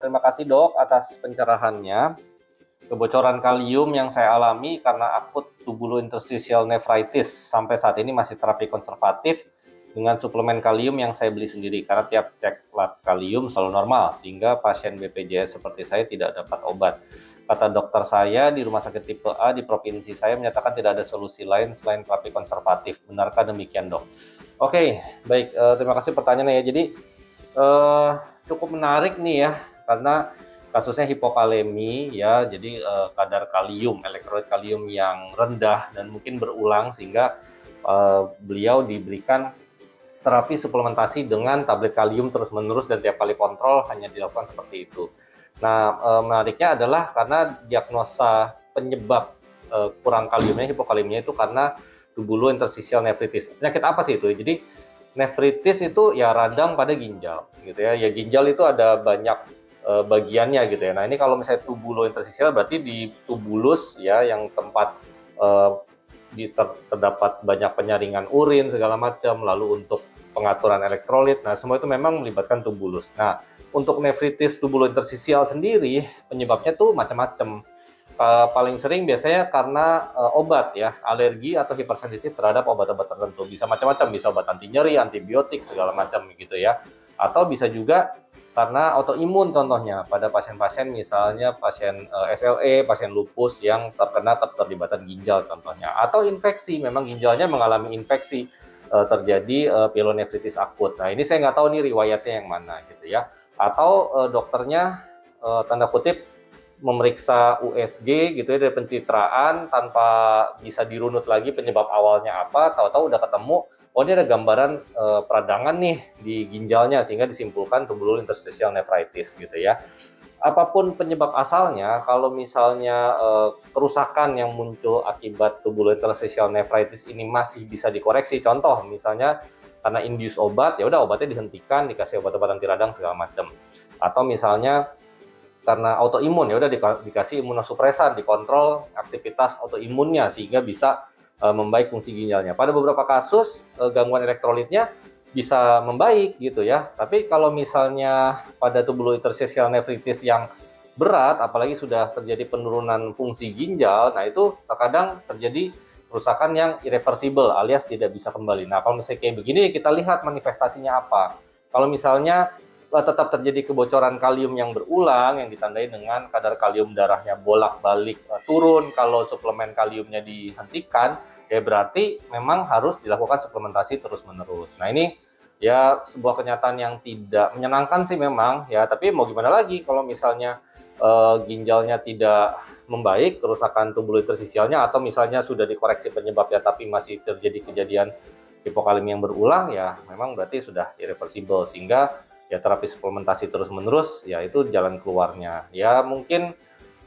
Terima kasih dok atas pencerahannya. Kebocoran kalium yang saya alami karena akut tubulointerstitial nephritis. Sampai saat ini masih terapi konservatif dengan suplemen kalium yang saya beli sendiri. Karena tiap cek lab kalium selalu normal, sehingga pasien BPJS seperti saya tidak dapat obat. Kata dokter saya di rumah sakit tipe A di provinsi saya menyatakan tidak ada solusi lain selain terapi konservatif. Benarkah demikian dok? Oke, baik. Terima kasih pertanyaannya ya. Jadi cukup menarik nih ya, karena kasusnya hipokalemi ya, jadi kadar kalium, elektrolit kalium yang rendah dan mungkin berulang sehingga beliau diberikan terapi suplementasi dengan tablet kalium terus-menerus dan tiap kali kontrol hanya dilakukan seperti itu. Nah, menariknya adalah karena diagnosa penyebab kurang kaliumnya, hipokaleminya itu karena tubulointerstitial nephritis. Penyakit apa sih itu? Jadi nefritis itu ya radang pada ginjal gitu ya. Ya ginjal itu ada banyak bagiannya gitu ya. Nah ini kalau misalnya tubulointerstitial berarti di tubulus ya, yang tempat terdapat banyak penyaringan urin segala macam, lalu untuk pengaturan elektrolit. Nah semua itu memang melibatkan tubulus. Nah untuk nefritis tubulointerstitial sendiri penyebabnya tuh macam-macam. Paling sering biasanya karena obat ya, alergi atau hipersensitif terhadap obat-obat tertentu. Bisa macam-macam, bisa obat anti nyeri, antibiotik segala macam gitu ya. Atau bisa juga karena autoimun, contohnya pada pasien-pasien misalnya pasien SLE, pasien lupus yang terkena keterlibatan ginjal contohnya. Atau infeksi, memang ginjalnya mengalami infeksi, terjadi pielonefritis akut. Nah ini saya nggak tahu nih riwayatnya yang mana gitu ya. Atau dokternya tanda kutip memeriksa USG gitu ya dari pencitraan tanpa bisa dirunut lagi penyebab awalnya apa, tahu-tahu udah ketemu, oh ini ada gambaran peradangan nih di ginjalnya sehingga disimpulkan tubulointerstitial nephritis gitu ya. Apapun penyebab asalnya, kalau misalnya kerusakan yang muncul akibat tubulointerstitial nephritis ini masih bisa dikoreksi, contoh misalnya karena induce obat, ya udah obatnya dihentikan, dikasih obat-obat anti radang segala macam. Atau misalnya karena autoimun, ya udah dikasih imunosupresan, dikontrol aktivitas autoimunnya sehingga bisa membaik fungsi ginjalnya. Pada beberapa kasus gangguan elektrolitnya bisa membaik gitu ya. Tapi kalau misalnya pada tubulointerstitial nephritis yang berat, apalagi sudah terjadi penurunan fungsi ginjal, nah itu terkadang terjadi kerusakan yang irreversible alias tidak bisa kembali. Nah kalau misalnya kayak begini, kita lihat manifestasinya apa. Kalau misalnya tetap terjadi kebocoran kalium yang berulang yang ditandai dengan kadar kalium darahnya bolak-balik turun, kalau suplemen kaliumnya dihentikan ya berarti memang harus dilakukan suplementasi terus-menerus. Nah ini ya sebuah kenyataan yang tidak menyenangkan sih memang ya, tapi mau gimana lagi kalau misalnya ginjalnya tidak membaik, kerusakan tubulointerstitialnya, atau misalnya sudah dikoreksi penyebabnya tapi masih terjadi kejadian hipokalemi yang berulang, ya memang berarti sudah irreversible sehingga ya terapi suplementasi terus-menerus ya itu jalan keluarnya. Ya mungkin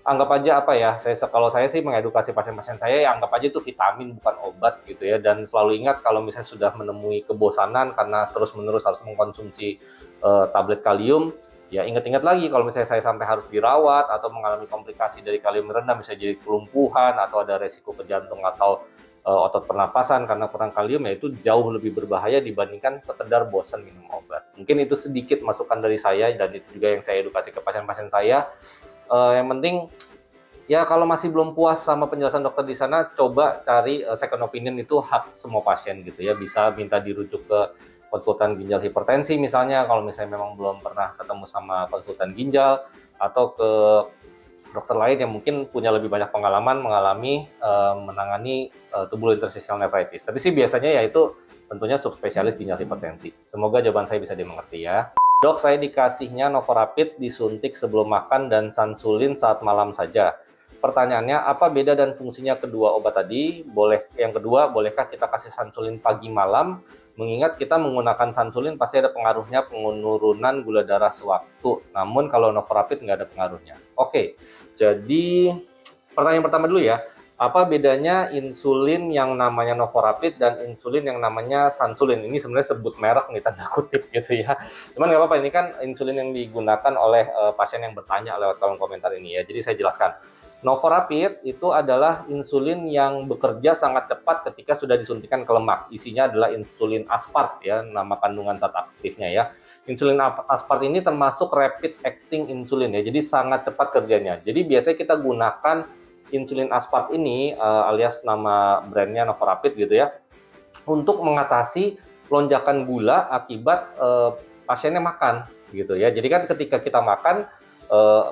anggap aja apa ya, kalau saya sih mengedukasi pasien-pasien saya ya anggap aja itu vitamin bukan obat gitu ya, dan selalu ingat kalau misalnya sudah menemui kebosanan karena terus-menerus harus mengkonsumsi tablet kalium, ya ingat-ingat lagi kalau misalnya saya sampai harus dirawat atau mengalami komplikasi dari kalium rendah, bisa jadi kelumpuhan atau ada resiko ke jantung atau otot pernapasan karena kurang kalium, ya itu jauh lebih berbahaya dibandingkan sekedar bosan minum obat. Mungkin itu sedikit masukan dari saya dan itu juga yang saya edukasi ke pasien-pasien saya. Yang penting ya kalau masih belum puas sama penjelasan dokter di sana, coba cari second opinion, itu hak semua pasien gitu ya. Bisa minta dirujuk ke konsultan ginjal hipertensi misalnya kalau misalnya memang belum pernah ketemu sama konsultan ginjal, atau ke dokter lain yang mungkin punya lebih banyak pengalaman menangani tubulointerstitial nephritis. Tapi sih biasanya ya itu tentunya subspesialis ginjal hipertensi. Semoga jawaban saya bisa dimengerti ya. Dok, saya dikasihnya Novorapid disuntik sebelum makan dan Sansulin saat malam saja. Pertanyaannya, apa beda dan fungsinya kedua obat tadi? Yang kedua, bolehkah kita kasih Sansulin pagi malam? Mengingat kita menggunakan Sansulin pasti ada pengaruhnya penurunan gula darah sewaktu. Namun kalau Novorapid nggak ada pengaruhnya. Oke. Jadi pertanyaan pertama dulu ya, apa bedanya insulin yang namanya Novorapid dan insulin yang namanya Sansulin? Ini sebenarnya sebut merek nih, tanda kutip gitu ya. Cuman nggak apa-apa, ini kan insulin yang digunakan oleh pasien yang bertanya lewat kolom komentar ini ya. Jadi saya jelaskan. Novorapid itu adalah insulin yang bekerja sangat cepat ketika sudah disuntikan ke lemak. Isinya adalah insulin aspart ya, nama kandungan zat aktifnya ya. Insulin aspart ini termasuk rapid acting insulin ya, jadi sangat cepat kerjanya. Jadi biasanya kita gunakan insulin aspart ini alias nama brandnya Novorapid gitu ya, untuk mengatasi lonjakan gula akibat pasiennya makan gitu ya. Jadi kan ketika kita makan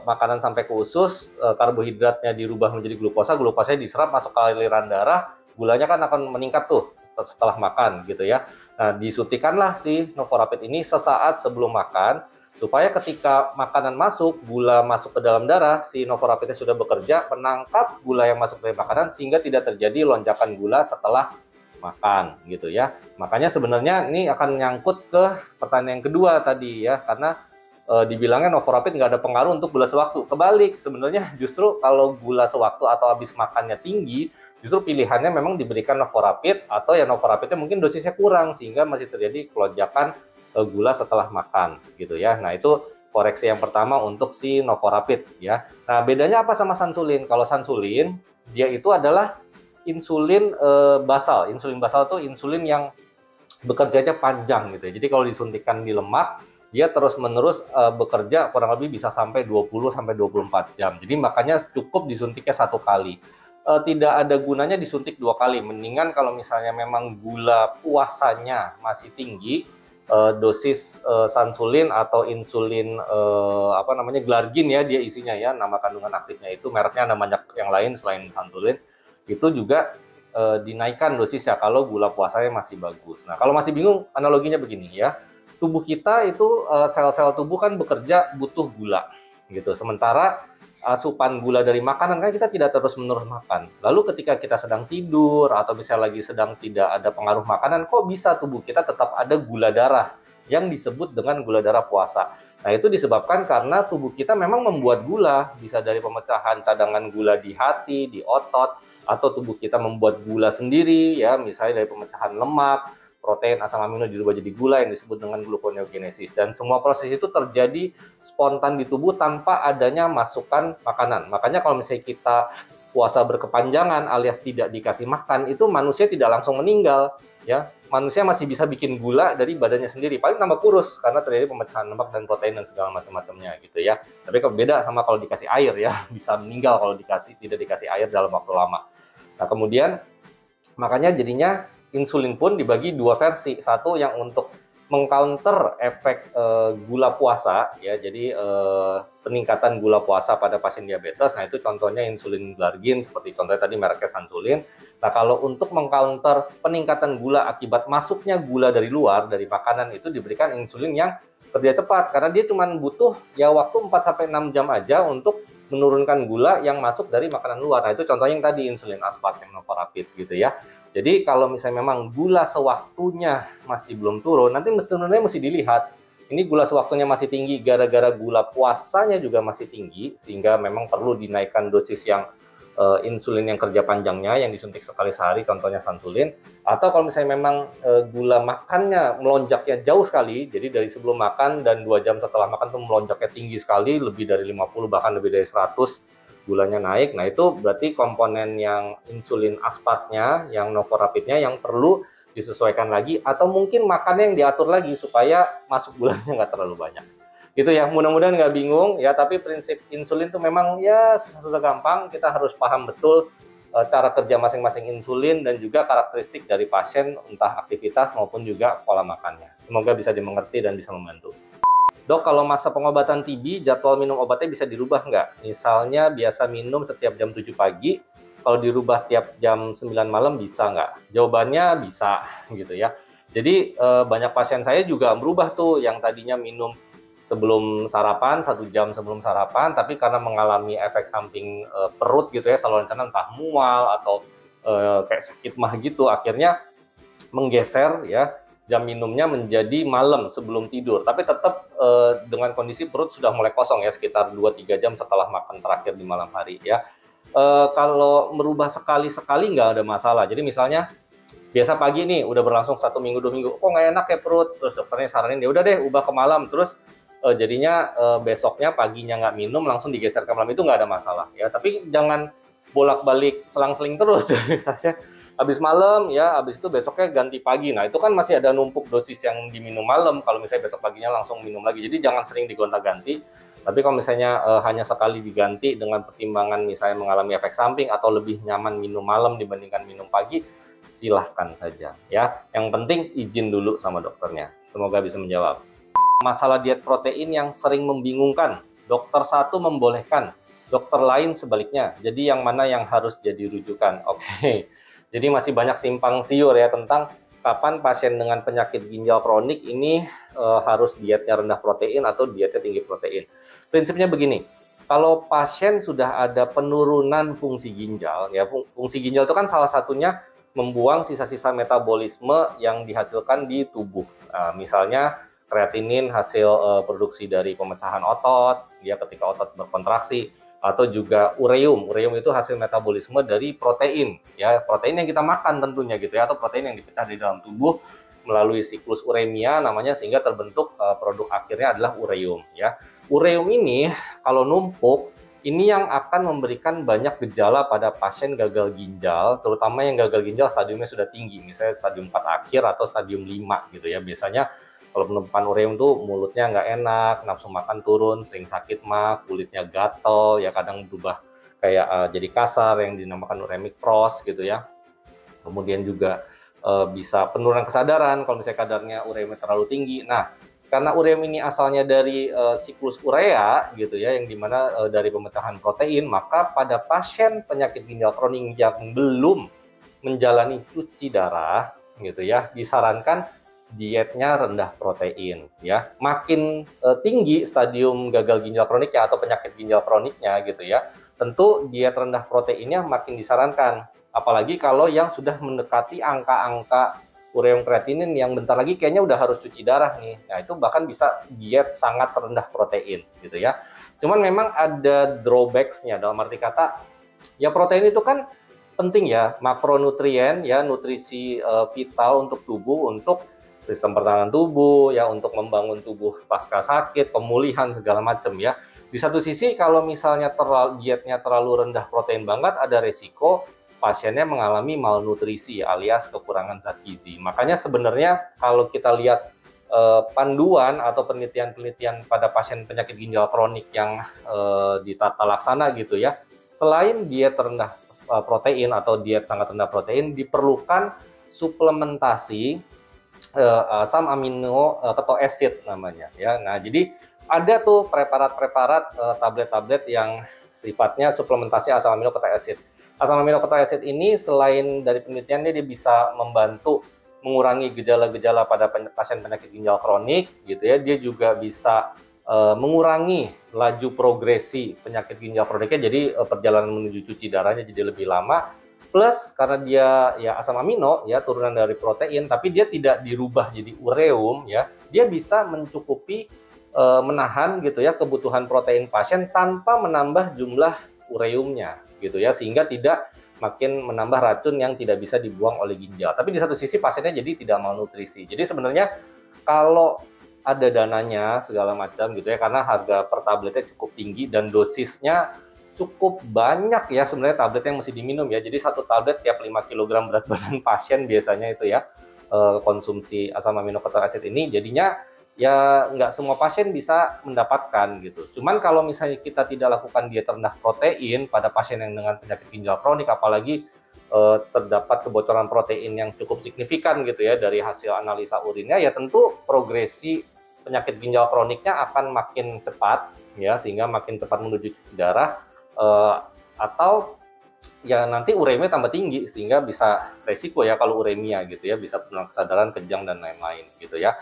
makanan sampai ke usus, karbohidratnya dirubah menjadi glukosa, glukosanya diserap masuk ke aliran darah, gulanya kan akan meningkat tuh setelah makan gitu ya. Nah, disuntikanlah si Novorapid ini sesaat sebelum makan, supaya ketika makanan masuk, gula masuk ke dalam darah, si Novorapidnya sudah bekerja menangkap gula yang masuk dari makanan sehingga tidak terjadi lonjakan gula setelah makan gitu ya. Makanya sebenarnya ini akan nyangkut ke pertanyaan yang kedua tadi ya, karena dibilangnya Novorapid nggak ada pengaruh untuk gula sewaktu. Kebalik, sebenarnya justru kalau gula sewaktu atau habis makannya tinggi, justru pilihannya memang diberikan Novorapid, atau ya Novorapidnya mungkin dosisnya kurang sehingga masih terjadi lonjakan gula setelah makan gitu ya. Nah, itu koreksi yang pertama untuk si Novorapid ya. Nah, bedanya apa sama Sansulin? Kalau Sansulin dia itu adalah insulin basal. Insulin basal itu insulin yang bekerjanya panjang gitu ya. Jadi kalau disuntikan di lemak, dia terus-menerus bekerja kurang lebih bisa sampai 20-24 jam. Jadi makanya cukup disuntiknya 1 kali. Tidak ada gunanya disuntik 2 kali. Mendingan kalau misalnya memang gula puasanya masih tinggi, dosis Sansulin atau insulin apa namanya, Glargin ya, dia isinya ya, nama kandungan aktifnya itu, mereknya ada banyak yang lain selain Sansulin, itu juga dinaikkan dosisnya kalau gula puasanya masih bagus. Nah, kalau masih bingung, analoginya begini ya, tubuh kita itu sel-sel tubuh kan bekerja butuh gula gitu, sementara asupan gula dari makanan kan kita tidak terus-menerus makan. Lalu ketika kita sedang tidur atau misalnya lagi sedang tidak ada pengaruh makanan, kok bisa tubuh kita tetap ada gula darah yang disebut dengan gula darah puasa. Nah, itu disebabkan karena tubuh kita memang membuat gula, bisa dari pemecahan cadangan gula di hati, di otot, atau tubuh kita membuat gula sendiri ya, misalnya dari pemecahan lemak, protein, asam amino dirubah jadi gula yang disebut dengan gluconeogenesis. Dan semua proses itu terjadi spontan di tubuh tanpa adanya masukan makanan. Makanya kalau misalnya kita puasa berkepanjangan alias tidak dikasih makan, itu manusia tidak langsung meninggal ya. Manusia masih bisa bikin gula dari badannya sendiri, paling tambah kurus karena terjadi pemecahan lemak dan protein dan segala macam-macamnya gitu ya. Tapi kalau beda sama kalau dikasih air ya, bisa meninggal kalau tidak dikasih air dalam waktu lama. Nah, kemudian makanya jadinya insulin pun dibagi 2 versi. Satu yang untuk mengcounter efek gula puasa ya, jadi peningkatan gula puasa pada pasien diabetes. Nah, itu contohnya insulin Glargin, seperti contohnya tadi mereknya Sansulin. Nah, kalau untuk mengcounter peningkatan gula akibat masuknya gula dari luar, dari makanan, itu diberikan insulin yang kerja cepat, karena dia cuma butuh ya waktu 4-6 jam aja untuk menurunkan gula yang masuk dari makanan luar. Nah, itu contohnya yang tadi insulin aspart yang Novorapid gitu ya. Jadi kalau misalnya memang gula sewaktunya masih belum turun, nanti sebenarnya mesti dilihat. Ini gula sewaktunya masih tinggi gara-gara gula puasanya juga masih tinggi, sehingga memang perlu dinaikkan dosis yang insulin yang kerja panjangnya, yang disuntik sekali sehari, contohnya Sansulin. Atau kalau misalnya memang gula makannya melonjaknya jauh sekali, jadi dari sebelum makan dan 2 jam setelah makan tuh melonjaknya tinggi sekali, lebih dari 50 bahkan lebih dari 100, gulanya naik. Nah, itu berarti komponen yang insulin aspartnya, yang Novorapidnya yang perlu disesuaikan lagi, atau mungkin makannya yang diatur lagi supaya masuk gulanya nggak terlalu banyak. Gitu ya, mudah-mudahan nggak bingung ya, tapi prinsip insulin itu memang ya susah-susah gampang, kita harus paham betul cara kerja masing-masing insulin dan juga karakteristik dari pasien, entah aktivitas maupun juga pola makannya. Semoga bisa dimengerti dan bisa membantu. Dok, kalau masa pengobatan TB, jadwal minum obatnya bisa dirubah nggak? Misalnya biasa minum setiap jam 7 pagi, kalau dirubah tiap jam 9 malam bisa nggak? Jawabannya bisa gitu ya. Jadi banyak pasien saya juga berubah tuh, yang tadinya minum sebelum sarapan, 1 jam sebelum sarapan, tapi karena mengalami efek samping perut gitu ya, saluran cerna entah mual atau kayak sakit mah gitu, akhirnya menggeser ya jam minumnya menjadi malam sebelum tidur, tapi tetap dengan kondisi perut sudah mulai kosong ya, sekitar 2-3 jam setelah makan terakhir di malam hari ya. Kalau merubah sekali-sekali nggak ada masalah. Jadi misalnya biasa pagi nih udah berlangsung 1 minggu 2 minggu, kok nggak enak ya perut, terus dokternya saranin ya udah deh ubah ke malam, terus jadinya besoknya paginya nggak minum langsung digeser ke malam, itu nggak ada masalah ya. Tapi jangan bolak-balik selang-seling terus. Misalnya habis malam ya, habis itu besoknya ganti pagi. Nah, itu kan masih ada numpuk dosis yang diminum malam kalau misalnya besok paginya langsung minum lagi. Jadi jangan sering digonta-ganti. Tapi kalau misalnya hanya sekali diganti dengan pertimbangan misalnya mengalami efek samping atau lebih nyaman minum malam dibandingkan minum pagi, silahkan saja ya. Yang penting izin dulu sama dokternya. Semoga bisa menjawab. Masalah diet protein yang sering membingungkan. Dokter satu membolehkan, dokter lain sebaliknya. Jadi yang mana yang harus jadi rujukan? Oke. Jadi masih banyak simpang siur ya tentang kapan pasien dengan penyakit ginjal kronik ini harus dietnya rendah protein atau dietnya tinggi protein. Prinsipnya begini, kalau pasien sudah ada penurunan fungsi ginjal, ya fungsi ginjal itu kan salah satunya membuang sisa-sisa metabolisme yang dihasilkan di tubuh. Nah, misalnya kreatinin hasil produksi dari pemecahan otot, ya ketika otot berkontraksi, atau juga ureum. Ureum itu hasil metabolisme dari protein, ya protein yang kita makan tentunya gitu ya, atau protein yang dipecah di dalam tubuh melalui siklus uremia namanya, sehingga terbentuk produk akhirnya adalah ureum ya. Ureum ini kalau numpuk ini yang akan memberikan banyak gejala pada pasien gagal ginjal, terutama yang gagal ginjal stadiumnya sudah tinggi, misalnya stadium 4 akhir atau stadium 5 gitu ya. Biasanya kalau penumpukan ureum tuh mulutnya nggak enak, nafsu makan turun, sering sakit mah, kulitnya gatel, ya kadang berubah kayak jadi kasar yang dinamakan uremic frost gitu ya. Kemudian juga bisa penurunan kesadaran kalau misalnya kadarnya ureumnya terlalu tinggi. Nah, karena ureum ini asalnya dari siklus urea gitu ya, yang dimana dari pemecahan protein, maka pada pasien penyakit ginjal kronik yang belum menjalani cuci darah gitu ya, disarankan dietnya rendah protein ya. Makin tinggi stadium gagal ginjal kronik ya atau penyakit ginjal kroniknya gitu ya, tentu diet rendah proteinnya makin disarankan. Apalagi kalau yang sudah mendekati angka-angka ureum kreatinin yang bentar lagi kayaknya udah harus cuci darah nih. Nah, itu bahkan bisa diet sangat rendah protein gitu ya. Cuman memang ada drawbacks-nya, dalam arti kata ya protein itu kan penting ya, makronutrien ya, nutrisi vital untuk tubuh, untuk sistem pertahanan tubuh ya, untuk membangun tubuh pasca sakit, pemulihan segala macam ya. Di satu sisi kalau misalnya dietnya terlalu rendah protein banget, ada resiko pasiennya mengalami malnutrisi alias kekurangan zat gizi. Makanya sebenarnya kalau kita lihat panduan atau penelitian-penelitian pada pasien penyakit ginjal kronik yang ditata laksana gitu ya, selain diet rendah protein atau diet sangat rendah protein, diperlukan suplementasi asam amino ketoasid namanya ya. Nah, jadi ada tuh preparat-preparat tablet-tablet yang sifatnya suplementasi asam amino ketoasid. Asam amino ketoasid ini selain dari penelitiannya dia bisa membantu mengurangi gejala-gejala pada pasien penyakit ginjal kronik gitu ya. Dia juga bisa mengurangi laju progresi penyakit ginjal kroniknya, jadi perjalanan menuju cuci darahnya jadi lebih lama. Plus karena dia ya asam amino ya, turunan dari protein, tapi dia tidak dirubah jadi ureum ya, dia bisa mencukupi menahan gitu ya kebutuhan protein pasien tanpa menambah jumlah ureumnya gitu ya, sehingga tidak makin menambah racun yang tidak bisa dibuang oleh ginjal. Tapi di satu sisi pasiennya jadi tidak malnutrisi. Jadi sebenarnya kalau ada dananya segala macam gitu ya, karena harga per tabletnya cukup tinggi dan dosisnya cukup banyak ya, sebenarnya tablet yang mesti diminum ya. Jadi satu tablet tiap 5 kg berat badan pasien biasanya itu ya, konsumsi asam amino ketoasid ini, jadinya ya nggak semua pasien bisa mendapatkan gitu. Cuman kalau misalnya kita tidak lakukan diet rendah protein pada pasien yang dengan penyakit ginjal kronik, apalagi terdapat kebocoran protein yang cukup signifikan gitu ya dari hasil analisa urinnya, ya tentu progresi penyakit ginjal kroniknya akan makin cepat ya, sehingga makin cepat menuju darah. Atau ya nanti uremia tambah tinggi sehingga bisa resiko ya kalau uremia gitu ya, bisa penurunan kesadaran, kejang dan lain-lain gitu ya.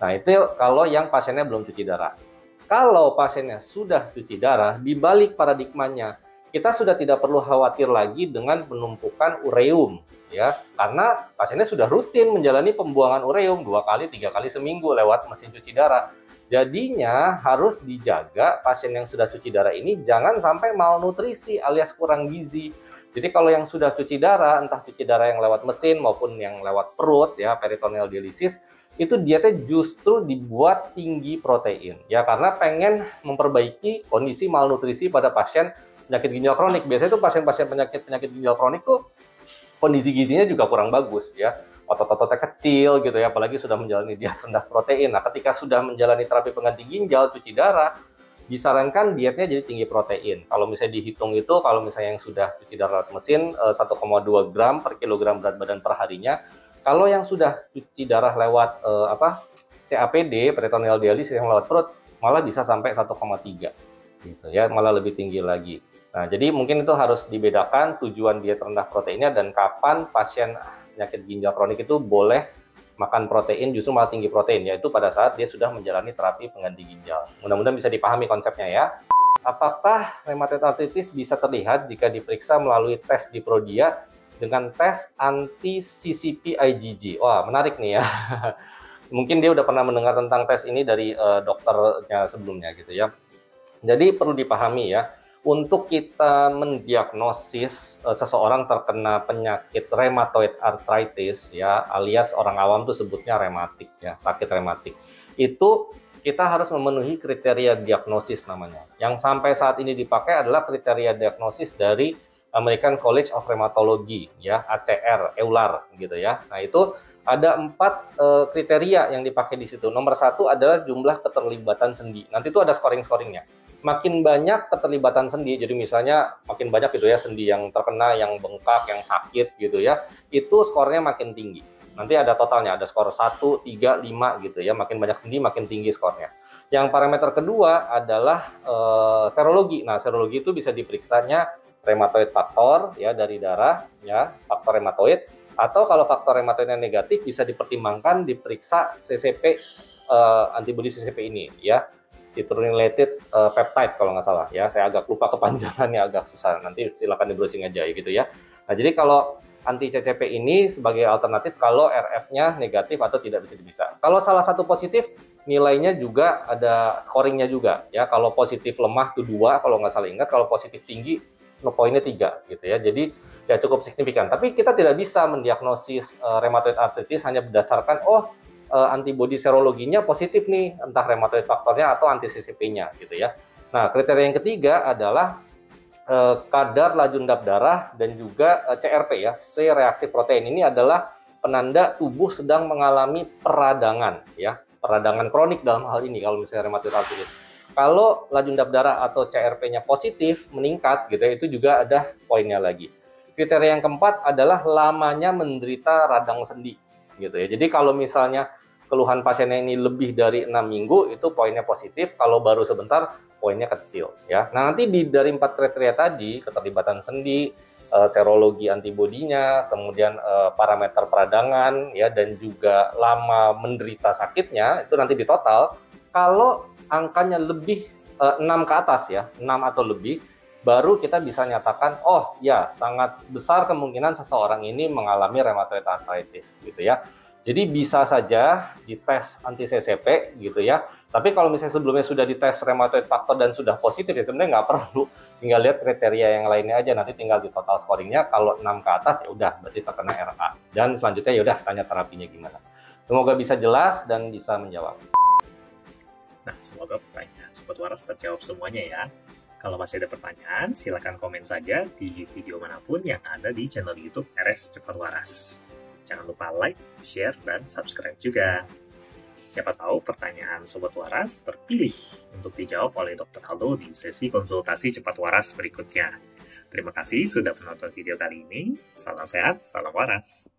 Nah, itu kalau yang pasiennya belum cuci darah. Kalau pasiennya sudah cuci darah, dibalik paradigmanya, kita sudah tidak perlu khawatir lagi dengan penumpukan ureum ya, karena pasiennya sudah rutin menjalani pembuangan ureum 2 kali 3 kali seminggu lewat mesin cuci darah. Jadinya harus dijaga pasien yang sudah cuci darah ini jangan sampai malnutrisi alias kurang gizi. Jadi kalau yang sudah cuci darah, entah cuci darah yang lewat mesin maupun yang lewat perut ya, peritoneal dialisis, itu dietnya justru dibuat tinggi protein ya, karena pengen memperbaiki kondisi malnutrisi pada pasien penyakit ginjal kronik. Biasanya tuh pasien-pasien penyakit ginjal kronik tuh kondisi gizinya juga kurang bagus ya. Otot-ototnya kecil gitu ya, apalagi sudah menjalani diet rendah protein. Nah, ketika sudah menjalani terapi pengganti ginjal, cuci darah, disarankan dietnya jadi tinggi protein. Kalau misalnya dihitung itu, kalau misalnya yang sudah cuci darah lewat mesin 1,2 gram per kilogram berat badan per harinya. Kalau yang sudah cuci darah lewat CAPD, peritoneal dialisis yang lewat perut, malah bisa sampai 1,3 gitu ya, malah lebih tinggi lagi. Nah, jadi mungkin itu harus dibedakan tujuan diet rendah proteinnya dan kapan pasien penyakit ginjal kronik itu boleh makan protein justru malah tinggi protein, yaitu pada saat dia sudah menjalani terapi pengganti ginjal. Mudah-mudahan bisa dipahami konsepnya ya. Apakah rheumatoid arthritis bisa terlihat jika diperiksa melalui tes Diprodia dengan tes anti-CCP IgG? Wah, menarik nih ya. Mungkin dia udah pernah mendengar tentang tes ini dari dokternya sebelumnya gitu ya. Jadi perlu dipahami ya, untuk kita mendiagnosis seseorang terkena penyakit rheumatoid arthritis ya, alias orang awam tuh sebutnya rematik ya, sakit rematik. Itu kita harus memenuhi kriteria diagnosis namanya. Yang sampai saat ini dipakai adalah kriteria diagnosis dari American College of Rheumatology ya, ACR, EULAR gitu ya. Nah, itu ada 4 kriteria yang dipakai di situ. Nomor 1 adalah jumlah keterlibatan sendi. Nanti itu ada scoring-scoringnya. Makin banyak keterlibatan sendi, jadi misalnya makin banyak gitu ya sendi yang terkena, yang bengkak, yang sakit gitu ya, itu skornya makin tinggi. Nanti ada totalnya, ada skor 1, 3, 5 gitu ya, makin banyak sendi makin tinggi skornya. Yang parameter kedua adalah serologi. Nah, serologi itu bisa diperiksanya rheumatoid faktor ya, dari darah ya, faktor rheumatoid, atau kalau faktor rheumatoidnya negatif bisa dipertimbangkan diperiksa CCP, antibodi CCP ini ya, citrullinated peptide kalau nggak salah ya, saya agak lupa kepanjangannya, agak susah, nanti silakan di browsing aja ya gitu ya. Nah, jadi kalau anti CCP ini sebagai alternatif kalau RF-nya negatif atau tidak bisa diperiksa. Kalau salah satu positif, nilainya juga ada scoringnya juga ya. Kalau positif lemah itu 2 kalau nggak salah ingat, kalau positif tinggi poinnya 3 gitu ya. Jadi ya cukup signifikan. Tapi kita tidak bisa mendiagnosis rheumatoid arthritis hanya berdasarkan antibodi serologinya positif nih, entah rheumatoid faktornya atau anti CCP-nya gitu ya. Nah, kriteria yang ketiga adalah kadar laju endap darah dan juga CRP ya, C reaktif protein. Ini adalah penanda tubuh sedang mengalami peradangan ya, peradangan kronik dalam hal ini kalau misalnya rheumatoid arthritis. Kalau laju endap darah atau CRP-nya positif meningkat gitu ya, itu juga ada poinnya lagi. Kriteria yang keempat adalah lamanya menderita radang sendi gitu ya. Jadi kalau misalnya keluhan pasiennya ini lebih dari 6 minggu, itu poinnya positif. Kalau baru sebentar, poinnya kecil ya. Nah, nanti dari 4 kriteria tadi, keterlibatan sendi, serologi antibodinya, kemudian parameter peradangan ya, dan juga lama menderita sakitnya, itu nanti di total. Kalau angkanya lebih 6 ke atas ya, 6 atau lebih, baru kita bisa nyatakan, oh ya, sangat besar kemungkinan seseorang ini mengalami rheumatoid arthritis gitu ya. Jadi bisa saja dites anti CCP gitu ya. Tapi kalau misalnya sebelumnya sudah dites rheumatoid faktor dan sudah positif ya sebenarnya nggak perlu. Tinggal lihat kriteria yang lainnya aja, nanti tinggal di total scoringnya. Kalau 6 ke atas ya udah berarti terkena RA. Dan selanjutnya ya udah tanya terapinya gimana. Semoga bisa jelas dan bisa menjawab. Nah, semoga pertanyaan Sobat Waras terjawab semuanya ya. Kalau masih ada pertanyaan, silakan komen saja di video manapun yang ada di channel YouTube RS Cepat Waras. Jangan lupa like, share, dan subscribe juga. Siapa tahu pertanyaan Sobat Waras terpilih untuk dijawab oleh Dr. Aldo di sesi konsultasi Cepat Waras berikutnya. Terima kasih sudah menonton video kali ini. Salam sehat, salam waras.